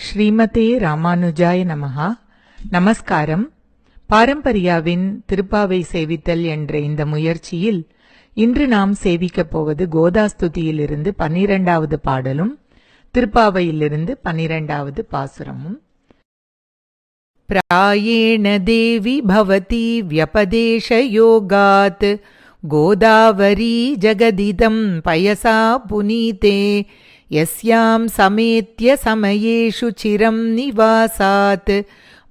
ஸ்ரீமதே ராமானுஜாய நமஹா. நமஸ்காரம். பாரம்பரியாவின் திருப்பாவை சேவித்தல் என்ற இந்த முயற்சியில் இன்று நாம் சேவிக்கப் போவது கோதாஸ்துதியிலிருந்து 12வது பாடலும் திருப்பாவையிலிருந்து 12வது பாசுரமும். பிராயேண தேவி பவதி வ்யபதேஷ யோகாத் கோதாவரி ஜகதிதம் பயசா புனீதே யஸ்யாம் சமேத்ய சமயேஷு சிரம் நிவாசாத்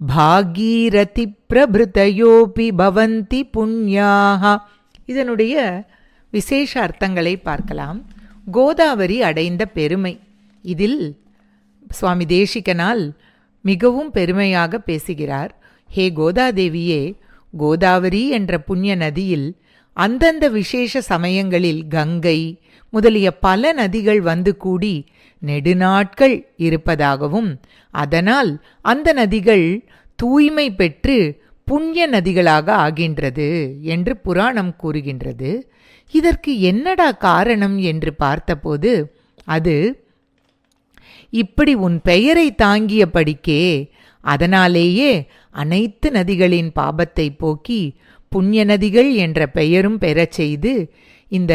பாகீரதி பிரபிருதயோபி பவந்தி புண்ணியாக. இதனுடைய விசேஷ அர்த்தங்களை பார்க்கலாம். கோதாவரி அடைந்த பெருமை இதில் சுவாமி தேசிகனால் மிகவும் பெருமையாக பேசுகிறார். ஹே கோதாதேவியே, கோதாவரி என்ற புண்ணிய நதியில் அந்தந்த விசேஷ சமயங்களில் கங்கை முதலிய பல நதிகள் வந்து கூடி நெடுநாட்கள் இருப்பதாகவும் அதனால் அந்த நதிகள் தூய்மை பெற்று புண்ணிய நதிகளாக ஆகின்றது என்று புராணம் கூறுகின்றது. இதற்கு என்னடா காரணம் என்று பார்த்தபோது அது இப்படி உன் பெயரை தாங்கியபடிக்கே அதனாலேயே அனைத்து நதிகளின் பாபத்தை போக்கி புண்ணிய நதிகள் என்ற பெயரும் பெறச் செய்து இந்த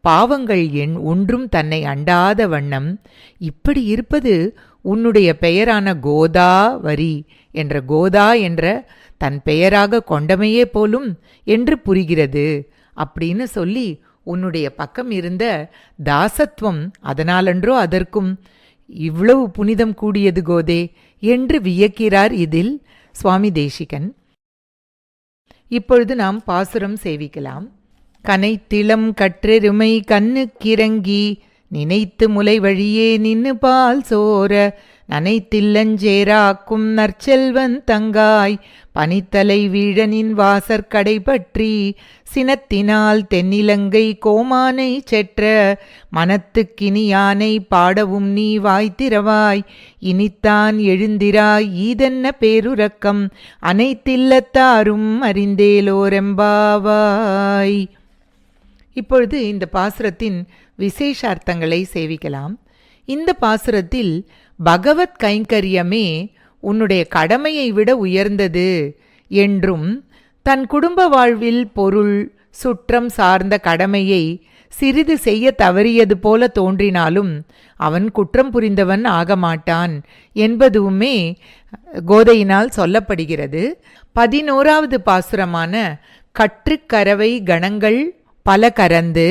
பாவங்கள் ஒன்றும் தன்னை அண்டாத வண்ணம் இப்படி இருப்பது உன்னுடைய பெயரான கோதாவரி என்ற கோதா என்ற தன் பெயராக கொண்டமையே போலும் என்று புரிகிறது அப்படின்னு சொல்லி உன்னுடைய பக்கம் இருந்த தாசத்துவம் அதனாலன்றோ அதற்கும் இவ்வளவு புனிதம் கூடியது கோதே என்று வியக்கிறார் இதில் சுவாமி தேசிகன். இப்பொழுது நாம் பாசுரம் சேவிக்கலாம். கனைத்திளம் கற்றெருமை கண்ணுக்கிறங்கி நினைத்து முலை வழியே நின்னு பால் சோர நனைத்தில்லஞ்சேராக்கும் நற்செல்வன் தங்காய் பனித்தலை வீழனின் வாசற்கடை பற்றி சினத்தினால் தென்னிலங்கை கோமானை செற்ற மனத்துக்கினி யானை பாடவும் நீ வாய்த்திரவாய் இனித்தான் எழுந்திராய் ஈதென்ன பேருரக்கம் அனைத்தில்லத்தாரும் அறிந்தேலோரெம்பாவாய். இப்பொழுது இந்த பாசுரத்தின் விசேஷ அர்த்தங்களை சேவிக்கலாம். இந்த பாசுரத்தில் பகவத் கைங்கரியமே உன்னுடைய கடமையை விட உயர்ந்தது என்றும் தன் குடும்ப வாழ்வில் பொருள் சுற்றம் சார்ந்த கடமையை சிறிது செய்ய தவறியது போல தோன்றினாலும் அவன் குற்றம் புரிந்தவன் ஆகமாட்டான் என்பதுமே கோதையினால் சொல்லப்படுகிறது. 11வது பாசுரமான கற்றுக்கரவை கணங்கள் பல கரந்து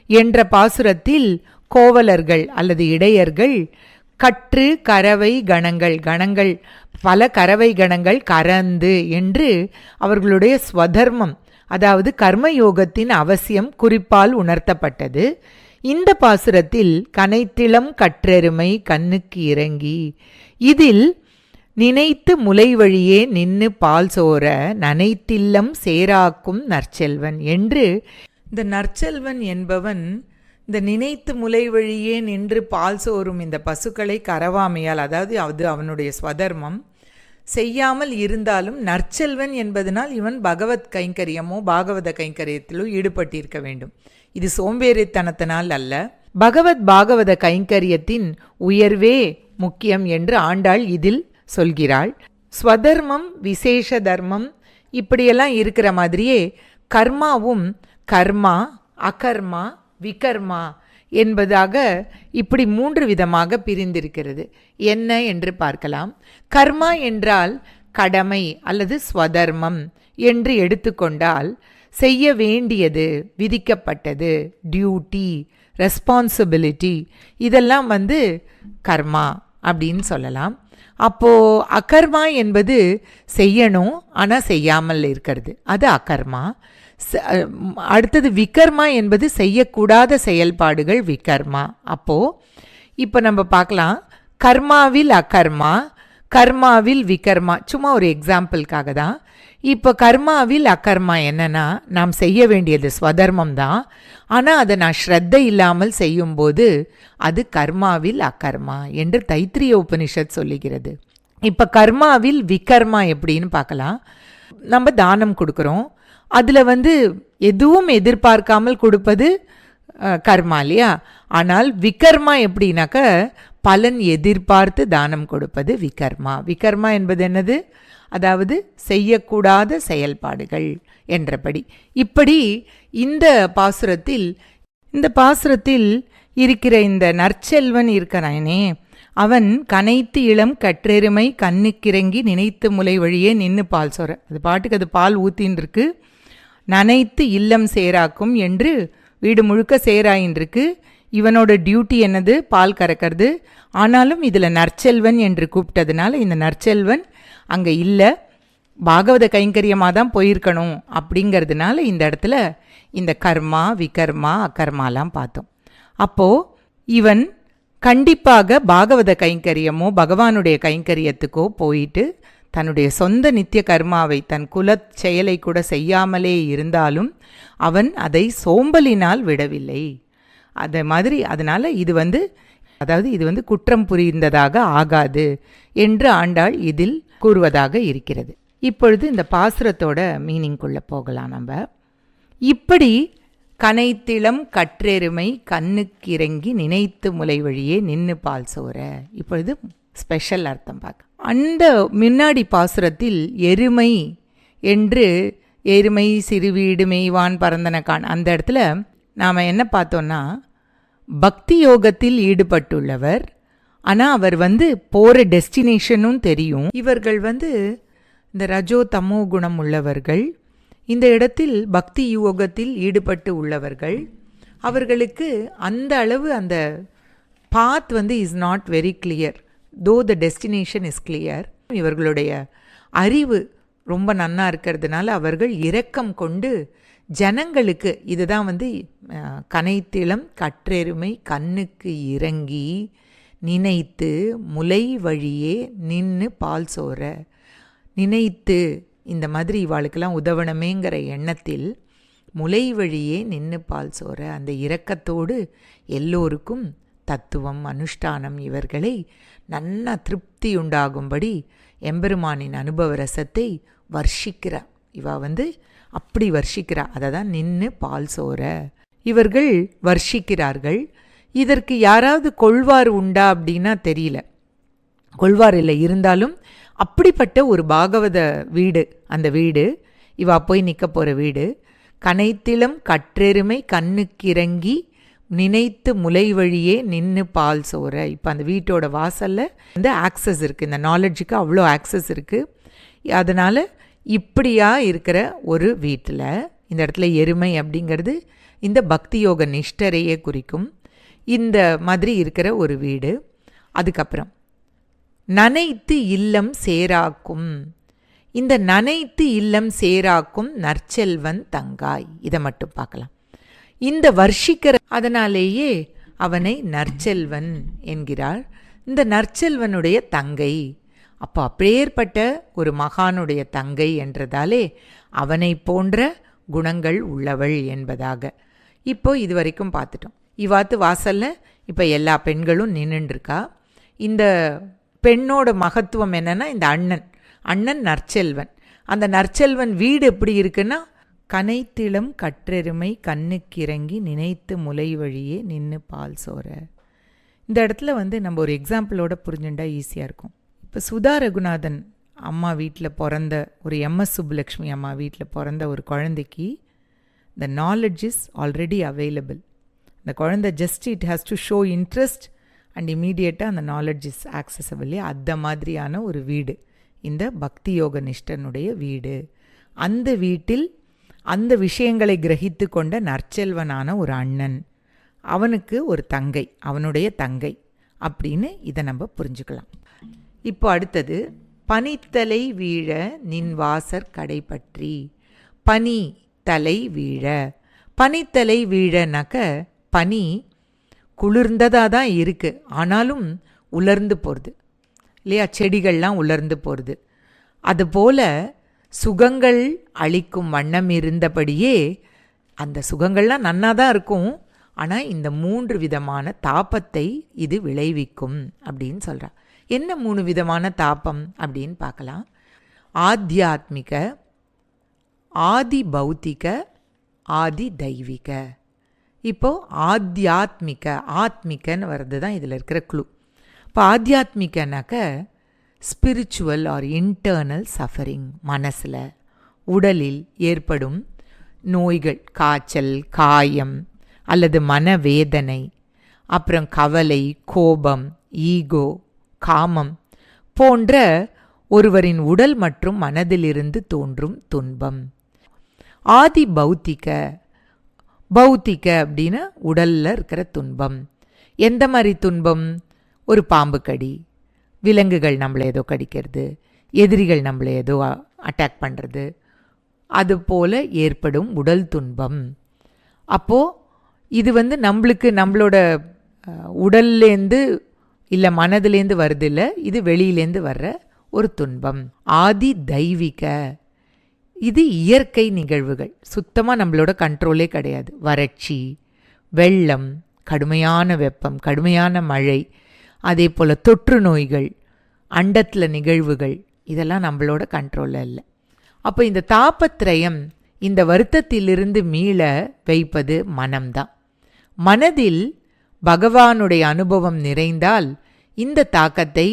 என்ற பாசுரத்தில் கோவலர்கள் அல்லது இடையர்கள் கற்று கரவை கணங்கள் கணங்கள் பல கரவை கணங்கள் கரந்து என்று அவர்களுடைய ஸ்வதர்மம் அதாவது கர்மயோகத்தின் அவசியம் குறிப்பால் உணர்த்தப்பட்டது. இந்த பாசுரத்தில் கனைத்திளம் கற்றெருமை கண்ணுக்கு இறங்கி இதில் நினைத்து முலை வழியே நின்னு பால் சோர நனைத்தில்லம் சேராக்கும் நற்செல்வன் என்று இந்த நற்செல்வன் என்பவன் இந்த நினைத்து முலை வழியே நின்று பால் சோறும் இந்த பசுக்களை கரவாமையால் அதாவது அது அவனுடைய ஸ்வதர்மம் செய்யாமல் இருந்தாலும் நற்செல்வன் என்பதனால் இவன் பகவத் கைங்கரியமோ பாகவத கைங்கரியத்திலோ ஈடுபட்டிருக்க வேண்டும். இது சோம்பேறித்தனத்தினால் அல்ல, பகவத் பாகவத கைங்கரியத்தின் உயர்வே முக்கியம் என்று ஆண்டாள் இதில் சொல்கிறாள். ஸ்வதர்மம் விசேஷ தர்மம் இப்படியெல்லாம் இருக்கிற மாதிரியே கர்மாவும் கர்மா அகர்மா விகர்மா என்பதாக இப்படி 3 விதமாக பிரிந்திருக்கிறது. என்ன என்று பார்க்கலாம். கர்மா என்றால் கடமை அல்லது ஸ்வதர்மம் என்று எடுத்துக்கொண்டால் செய்ய வேண்டியது, விதிக்கப்பட்டது, டியூட்டி, ரெஸ்பான்சிபிலிட்டி இதெல்லாம் கர்மா அப்படின்னு சொல்லலாம். அப்போது அகர்மா என்பது செய்யணும் ஆனால் செய்யாமல் இருக்கிறது, அது அகர்மா. அடுத்தது விகர்மா என்பது செய்யக்கூடாத செயல்பாடுகள் விகர்மா. அப்போது இப்போ நம்ம பார்க்கலாம், கர்மாவில் அகர்மா, கர்மாவில் விகர்மா. சும்மா ஒரு எக்ஸாம்பிளுக்காக தான். இப்போ கர்மாவில் அகர்மா என்னன்னா, நாம் செய்ய வேண்டியது ஸ்வதர்மம் தான், ஆனால் அதை நான் ஸ்ரத்தை இல்லாமல் செய்யும்போது அது கர்மாவில் அகர்மா என்று தைத்திரிய உபனிஷத் சொல்லுகிறது. இப்போ கர்மாவில் விகர்மா எப்படின்னு பார்க்கலாம். நம்ம தானம் கொடுக்குறோம், அதில் எதுவும் எதிர்பார்க்காமல் கொடுப்பது கர்மா இல்லையா. ஆனால் விகர்மா எப்படின்னாக்க பலன் எதிர்பார்த்து தானம் கொடுப்பது விகர்மா. விகர்மா என்பது என்னது? அதாவது செய்யக்கூடாத செயல்பாடுகள் என்றபடி. இப்படி இந்த பாசுரத்தில் இருக்கிற இந்த நற்செல்வன் இருக்கிறானே, அவன் கனைத்து இளம் கற்றெருமை கண்ணுக்கிறங்கி நினைத்து முலை வழியே நின்று பால் சோற. அது பாட்டுக்கு அது பால் ஊத்தின்னு இருக்கு. நனைத்து இல்லம் சேராக்கும் என்று வீடு முழுக்க சேராயின் இருக்கு. இவனோட டியூட்டி என்னது? பால் கறக்கிறது. ஆனாலும் இதில் நற்செல்வன் என்று கூப்பிட்டதுனால இந்த நற்செல்வன் அங்கே இல்லை, பாகவத கைங்கரியமாக தான் போயிருக்கணும் அப்படிங்கிறதுனால இந்த இடத்துல இந்த கர்மா, விகர்மா, அகர்மாலாம் பார்த்தோம். அப்போது இவன் கண்டிப்பாக பாகவத கைங்கரியமோ பகவானுடைய கைங்கரியத்துக்கோ போயிட்டு தன்னுடைய சொந்த நித்திய கர்மாவை தன் குலச் செயலை கூட செய்யாமலே இருந்தாலும் அவன் அதை சோம்பலினால் விடவில்லை. அதே மாதிரி அதனால் இது வந்து குற்றம் புரிந்ததாக ஆகாது என்று ஆண்டாள் இதில் கூறுவதாக இருக்கிறது. இப்பொழுது இந்த பாசுரத்தோட மீனிங்குள்ளே போகலாம். நம்ம இப்படி கனைத்திளம் கற்றெருமை கண்ணுக்கிறங்கி நினைத்து முலை வழியே நின்று பால் சோற. இப்பொழுது ஸ்பெஷல் அர்த்தம் பார்க்க. அந்த முன்னாடி பாசுரத்தில் எருமை என்று எருமை சிறுவீடு மெய்வான் பரந்தனக்கான் அந்த இடத்துல நாம் என்ன பார்த்தோன்னா, பக்தி யோகத்தில் ஈடுபட்டுள்ளவர், ஆனால் அவர் போகிற டெஸ்டினேஷனும் தெரியும். இவர்கள் இந்த ரஜோ தமோ குணம் உள்ளவர்கள். இந்த இடத்தில் பக்தி யோகத்தில் ஈடுபட்டு உள்ளவர்கள். அவர்களுக்கு அந்த அளவு அந்த path is not very clear, though the destination is clear. இவர்களுடைய அறிவு ரொம்ப நன்னா இருக்கிறதுனால அவர்கள் இரக்கம் கொண்டு ஜனங்களுக்கு இதுதான் கனைத்திளம் கற்றெருமை கண்ணுக்கு இறங்கி நினைத்து முலை வழியே நின்று பால் சோற. நினைத்து இந்த மாதிரி இவாளுக்கெல்லாம் உதவணுமேங்கிற எண்ணத்தில் முலை வழியே நின்று பால் சோற. அந்த இரக்கத்தோடு எல்லோருக்கும் தத்துவம் அனுஷ்டானம் இவர்களை நன்னா திருப்தி உண்டாகும்படி எம்பெருமானின் அனுபவ ரசத்தை வர்ஷிக்கிறா. இவா அப்படி வர்ஷிக்கிறா. அதை தான் நின்று பால் சோற இவர்கள் வர்ஷிக்கிறார்கள். இதற்கு யாராவது கொள்வார் உண்டா அப்படின்னா தெரியல. கொள்வார் இல்லை, இருந்தாலும் அப்படிப்பட்ட ஒரு பாகவத வீடு அந்த வீடு, இவா போய் நிற்க போகிற வீடு. கனைத்திளம் கற்றெருமை கண்ணுக்கிறங்கி நினைத்து முலை வழியே நின்று பால் சோற. இப்போ அந்த வீட்டோட வாசலில் ஆக்சஸ் இருக்குது, இந்த நாலெட்ஜுக்கு அவ்வளோ ஆக்சஸ் இருக்குது. அதனால் இப்படியா இருக்கிற ஒரு வீட்டில் இந்த இடத்துல எருமை அப்படிங்கிறது இந்த பக்தி யோக நிஷ்டரையே குறிக்கும். இந்த மாதிரி இருக்கிற ஒரு வீடு. அதுக்கப்புறம் நனைத்து இல்லம் சேராக்கும். இந்த நனைத்து இல்லம் சேராக்கும் நற்செல்வன் தங்காய். இதை மட்டும் பார்க்கலாம். இந்த வர்ஷிக்கிற அதனாலேயே அவனை நற்செல்வன் என்கிறார். இந்த நற்செல்வனுடைய தங்கை. அப்போ அப்பேற்பட்ட ஒரு மகானுடைய தங்கை என்றதாலே அவனை போன்ற குணங்கள் உள்ளவள் என்பதாக. இப்போ இது வரைக்கும் பார்த்துட்டோம். இவாத்து வாசலில் இப்போ எல்லா பெண்களும் நின்றுருக்கா. இந்த பெண்ணோட மகத்துவம் என்னென்னா, இந்த அண்ணன் நற்செல்வன். அந்த நற்செல்வன் வீடு எப்படி இருக்குன்னா, கனைத்திளம் கற்றெருமை கண்ணுக்கிறங்கி நினைத்து முலை வழியே நின்று பால் சோற. இந்த இடத்துல நம்ம ஒரு எக்ஸாம்பிளோட புரிஞ்சுட்டா ஈஸியாக இருக்கும். இப்போ சுதா ரகுநாதன் அம்மா வீட்டில் பிறந்த ஒரு எம்எஸ் சுப்புலக்ஷ்மி அம்மா வீட்டில் பிறந்த ஒரு குழந்தைக்கு the knowledge is already available. அந்த குழந்தை just it has to show interest and இமீடியட்டாக அந்த நாலெட்ஜ் இஸ் ஆக்சசபிள். அந்த மாதிரியான ஒரு வீடு இந்த பக்தி யோக நிஷ்டனுடைய வீடு. அந்த வீட்டில் அந்த விஷயங்களை கிரகித்து கொண்ட நற்செல்வனான ஒரு அண்ணன், அவனுக்கு ஒரு தங்கை, அவனுடைய தங்கை அப்படின்னு இதை நம்ம புரிஞ்சுக்கலாம். இப்போ அடுத்தது பனித்தலை வீழ நின் வாசற் கடை பற்றி. பனி தலை வீழ, பனித்தலை வீழனாக்க பனி குளிர்ந்ததாக தான் இருக்குது, ஆனாலும் உலர்ந்து போகிறது இல்லையா, செடிகள்லாம் உலர்ந்து போகிறது. அதுபோல் சுகங்கள் அளிக்கும் வண்ணம் இருந்தபடியே அந்த சுகங்கள்லாம் நன்னா தான் இருக்கும், ஆனால் இந்த 3 விதமான தாபத்தை இது விளைவிக்கும் அப்படின்னு சொல்கிறா. என்ன 3 விதமான தாபம் அப்படின்னு பார்க்கலாம். ஆத்தியாத்மிக, ஆதி பௌத்திக, ஆதி தெய்வீக. இப்போது ஆத்தியாத்மிக, ஆத்மிகன்னு வர்றது தான் இதில் இருக்கிற க்ளூ. இப்போ ஆத்தியாத்மிகனாக்க ஸ்பிரிச்சுவல் ஆர் இன்டர்னல் சஃபரிங், மனசில் உடலில் ஏற்படும் நோய்கள், காய்ச்சல், காயம் அல்லது மனவேதனை, அப்புறம் கவலை, கோபம், ஈகோ, காமம் போன்ற ஒருவரின் உடல் மற்றும் மனதிலிருந்து தோன்றும் துன்பம். ஆதி பௌத்திக, பௌத்திக அப்படின்னா உடலில் இருக்கிற துன்பம். எந்த மாதிரி துன்பம்? ஒரு பாம்பு கடி, விலங்குகள் நம்மளை ஏதோ கடிக்கிறது, எதிரிகள் நம்மளை ஏதோ அட்டாக் பண்ணுறது, அதுபோல் ஏற்படும் உடல் துன்பம். அப்போது இது நம்மளுக்கு நம்மளோட உடல்லேருந்து இல்லை மனதிலேருந்து வருது இல்லை, இது வெளியிலேருந்து வர்ற ஒரு துன்பம். ஆதி தெய்வீக, இது இயற்கை நிகழ்வுகள், சுத்தமாக நம்மளோட கண்ட்ரோலே கிடையாது. வறட்சி, வெள்ளம், கடுமையான வெப்பம், கடுமையான மழை, அதே போல் தொற்று நோய்கள், அண்டத்தில் நிகழ்வுகள், இதெல்லாம் நம்மளோட கண்ட்ரோலில் இல்லை. அப்போ இந்த தாபத்ரயம், இந்த வருத்தத்திலிருந்து மீள வைப்பது மனம்தான். மனதில் பகவானுடைய அனுபவம் நிறைந்தால் இந்த தாக்கத்தை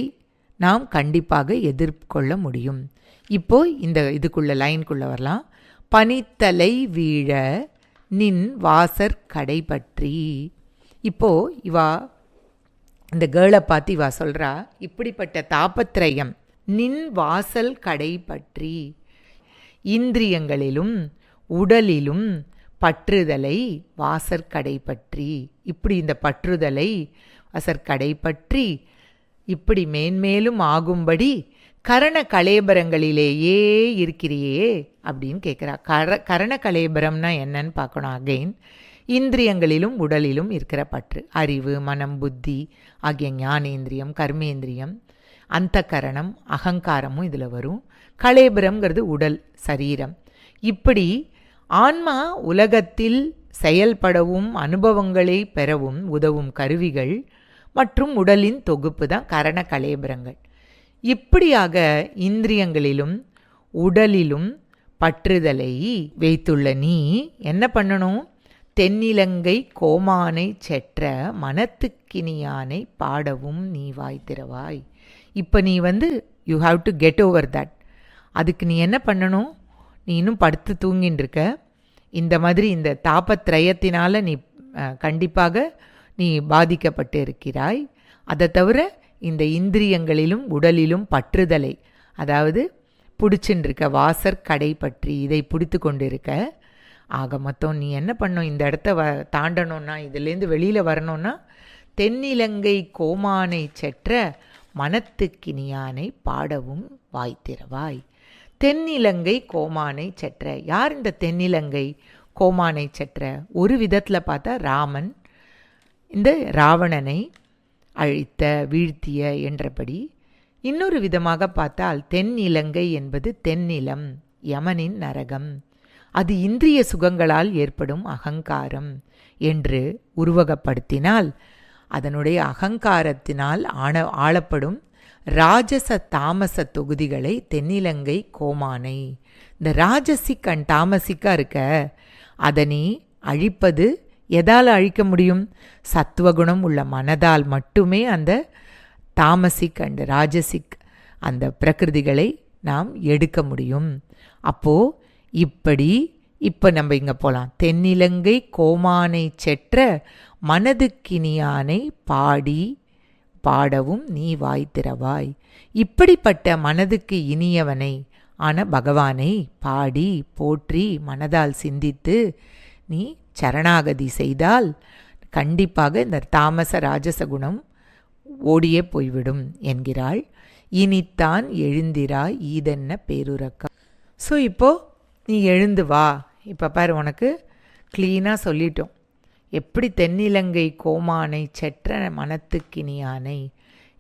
நாம் கண்டிப்பாக எதிர்கொள்ள முடியும். இப்போ இந்த இதுக்குள்ள லைனுக்குள்ளே வரலாம். பனித்தலை வீழ நின் வாசற் கடை பற்றி. இப்போது இவா இந்த கேர்ளை பார்த்து இவா சொல்கிறா, இப்படிப்பட்ட தாபத்ரயம் நின் வாசல் கடை பற்றி, இந்திரியங்களிலும் உடலிலும் பற்றுதலை வாசற்கடை பற்றி, இப்படி இந்த பற்றுதலை வாசற்கடை பற்றி இப்படி மேன்மேலும் ஆகும்படி கரண கலேபரங்களிலேயே இருக்கிறியே அப்படின்னு கேட்குறா. கரண கலேபரம்னா என்னன்னு பார்க்கணும். அகைன், இந்திரியங்களிலும் உடலிலும் இருக்கிற பற்று, அறிவு, மனம், புத்தி ஆகிய ஞானேந்திரியம், கர்மேந்திரியம், அந்த கரணம், அகங்காரமும் இதில் வரும். கலேபரம்ங்கிறது உடல், சரீரம். இப்படி ஆன்மா உலகத்தில் செயல்படவும் அனுபவங்களை பெறவும் உதவும் கருவிகள் மற்றும் உடலின் தொகுப்பு தான் கரண கலேபரங்கள். இப்படியாக இந்திரியங்களிலும் உடலிலும் பற்றுதலை வைத்துள்ள நீ என்ன பண்ணணும்? தென்னிலங்கை கோமானை செற்ற மனத்துக்கினியானை பாடவும் நீ வாய் திறவாய். இப்போ நீ you have to get over that. அதுக்கு நீ என்ன பண்ணணும்? நீ இன்னும் படுத்து தூங்கின்னு இருக்க. இந்த மாதிரி இந்த தாபத்ரயத்தினால் நீ கண்டிப்பாக நீ பாதிக்கப்பட்டு இருக்கிறாய். அதை தவிர இந்த இந்திரியங்களிலும் உடலிலும் பற்றுதலை, அதாவது பிடிச்சுன்னு இருக்க வாசற்கடை பற்றி இதை பிடித்து கொண்டு இருக்க. ஆக மொத்தம் நீ என்ன பண்ணும்? இந்த இடத்த தாண்டணும்னா, இதுலேருந்து வெளியில் வரணும்னா, தென்னிலங்கை கோமானை செற்ற மனத்துக்கினியானை பாடவும் வாய்த்திறவாய். தென்னிலங்கை கோமானை செற்ற. யார் இந்த தென்னிலங்கை கோமானை செற்ற? ஒரு விதத்தில் பார்த்தா ராமன் இந்த ராவணனை அழித்த, வீழ்த்திய என்றபடி. இன்னொரு விதமாக பார்த்தால் தென்னிலங்கை என்பது தென்னிலம், யமனின் நரகம். அது இந்திரிய சுகங்களால் ஏற்படும் அகங்காரம் என்று உருவகப்படுத்தினால், அதனுடைய அகங்காரத்தினால் ஆளப்படும் ராஜச தாமச தொகுதிகளை தென்னிலங்கை கோமானை. இந்த ராஜசிக் அண்ட் தாமசிக்கா இருக்க, அதை நீ அழிப்பது எதால் அழிக்க முடியும்? சத்துவகுணம் உள்ள மனதால் மட்டுமே அந்த தாமசிக் அண்ட் ராஜசிக் அந்த பிரகிருதிகளை நாம் எடுக்க முடியும். அப்போது இப்போ நம்ம இங்கே போகலாம். தென்னிலங்கை கோமானை செற்ற மனதுக்கினியானை பாடவும் நீ வாய் திறவாய். இப்படிப்பட்ட மனதுக்கு இனியவனை ஆன பகவானை பாடி போற்றி மனதால் சிந்தித்து நீ சரணாகதி செய்தால் கண்டிப்பாக இந்த தாமச ராஜச குணம் ஓடியே போய்விடும் என்கிறாள். இனித்தான் எழுந்திராய் ஈதென்ன பேருறக்கம். ஸோ இப்போது நீ எழுந்து வா. இப்போ பாரு, உனக்கு க்ளீனாக சொல்லிட்டோம். எப்படி தென்னிலங்கை கோமானை செற்ற மனத்துக்கினியானை,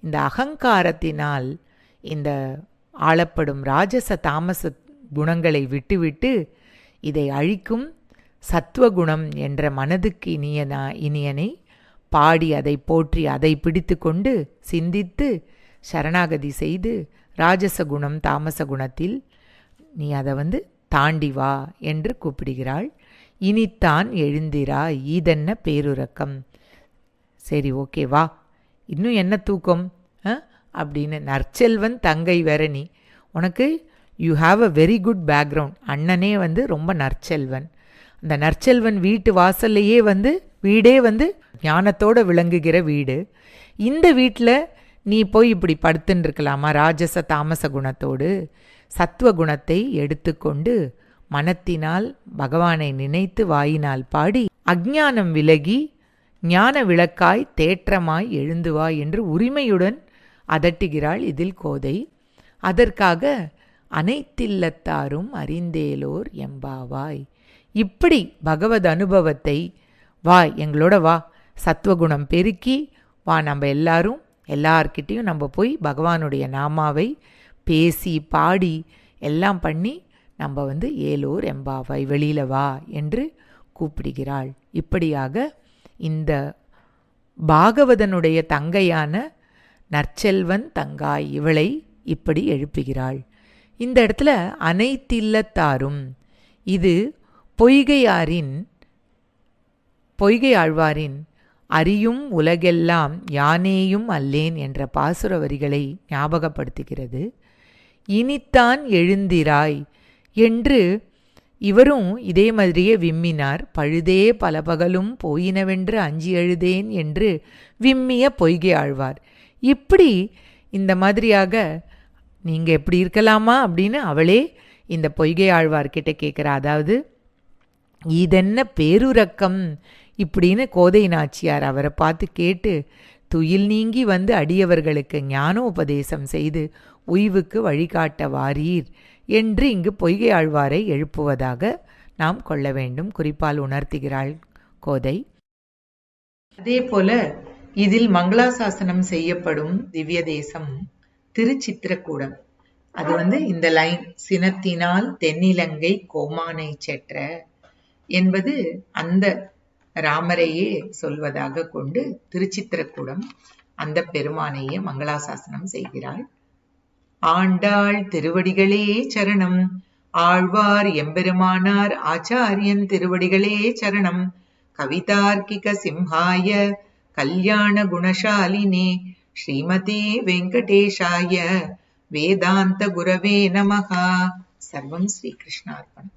இந்த அகங்காரத்தினால் இந்த ஆளப்படும் ராஜச தாமச குணங்களை விட்டுவிட்டு இதை அழிக்கும் சத்துவகுணம் என்ற மனதுக்கு இனியனை பாடி அதை போற்றி அதை பிடித்து கொண்டு சிந்தித்து சரணாகதி செய்து ராஜச குணம் தாமச குணத்தில் நீ அதை தாண்டி வா என்று கூப்பிடுகிறாள். இனித்தான் எழுந்திரா ஈதென்ன பேருறக்கம். சரி, ஓகே, வா. இன்னும் என்ன தூக்கம்? அப்படின்னு. நற்செல்வன் தங்கை வேற நீ, உனக்கு you have a very good background. அண்ணனே வந்து ரொம்ப நற்செல்வன். அந்த நற்செல்வன் வீட்டு வாசல்லையே வந்து வீடே வந்து ஞானத்தோடு விளங்குகிற வீடு. இந்த வீட்டில் நீ போய் இப்படி படுத்துன்னு இருக்கலாமா? ராஜச தாமச குணத்தோடு சத்துவ குணத்தை எடுத்துக்கொண்டு மனத்தினால் பகவானை நினைத்து வாயினால் பாடி அஞ்ஞானம் விலகி ஞான விளக்காய் தேற்றமாய் எழுந்துவா என்று உரிமையுடன் அதட்டுகிறாள் இதில் கோதை. அதற்காக அனைத்தில்லத்தாரும் அறிந்தேலோர் எம்பாவாய். இப்படி பகவத் அனுபவத்தை வா, எங்களோட வா, சத்துவகுணம் பெருக்கி வா, நம்ம எல்லார்கிட்டையும் நம்ம போய் பகவானுடைய நாமாவை பேசி பாடி எல்லாம் பண்ணி நம்ம வந்து ஏலோர் எம்பாவாய், வெளியில் வா என்று கூப்பிடுகிறாள். இப்படியாக இந்த பாகவதனுடைய தங்கையான நற்செல்வன் தங்காய் இவளை இப்படி எழுப்புகிறாள். இந்த இடத்துல அனைத்தில்லத்தாரும், இது பொய்கை ஆழ்வாரின் அறியும் உலகெல்லாம் யானேயும் அல்லேன் என்ற பாசுர வரிகளை ஞாபகப்படுத்துகிறது. இனித்தான் எழுந்திராய் என்று இவரும் இதே மாதிரியே விம்மினார். பழுதே பல பகலும் போயினவென்று அஞ்சி எழுதேன் என்று விம்மிய பொய்கை ஆழ்வார். இப்படி இந்த மாதிரியாக நீங்கள் எப்படி இருக்கலாமா அப்படின்னு அவளே இந்த பொய்கை ஆழ்வார்கிட்ட கேட்குறா. அதாவது இதென்ன பேருரக்கம் இப்படின்னு கோதை நாச்சியார் அவரை பார்த்து கேட்டு துயில் நீங்கி வந்து அடியவர்களுக்கு ஞானோபதேசம் செய்து உய்வுக்கு வழிகாட்ட வாரீர் என்று இங்கு பொய்கை ஆழ்வாரை எழுப்புவதாக நாம் கொள்ள வேண்டும், குறிப்பால் உணர்த்துகிறாள் கோதை. அதே போல இதில் மங்களாசாசனம் செய்யப்படும் திவ்ய தேசம் திருச்சித்திரக்கூடம். அது வந்து இந்த லைன் சினத்தினால் தென்னிலங்கை கோமானை செற்ற என்பது அந்த ராமரையே சொல்வதாக கொண்டு திருச்சித்திரக்கூடம் அந்த பெருமானையே மங்களாசாசனம் செய்கிறாள். ஆண்டாள் திருவடிகளே சரணம். ஆழ்வார் எம்பெருமானார் ஆச்சாரியன் திருவடிகளே சரணம். கவிதார்க்கிக சிம்ஹாய கல்யாண குணசாலினே ஸ்ரீமதே வெங்கடேஷாய வேதாந்த குரவே நமஹ. சர்வம் ஸ்ரீகிருஷ்ணார்ப்பணம்.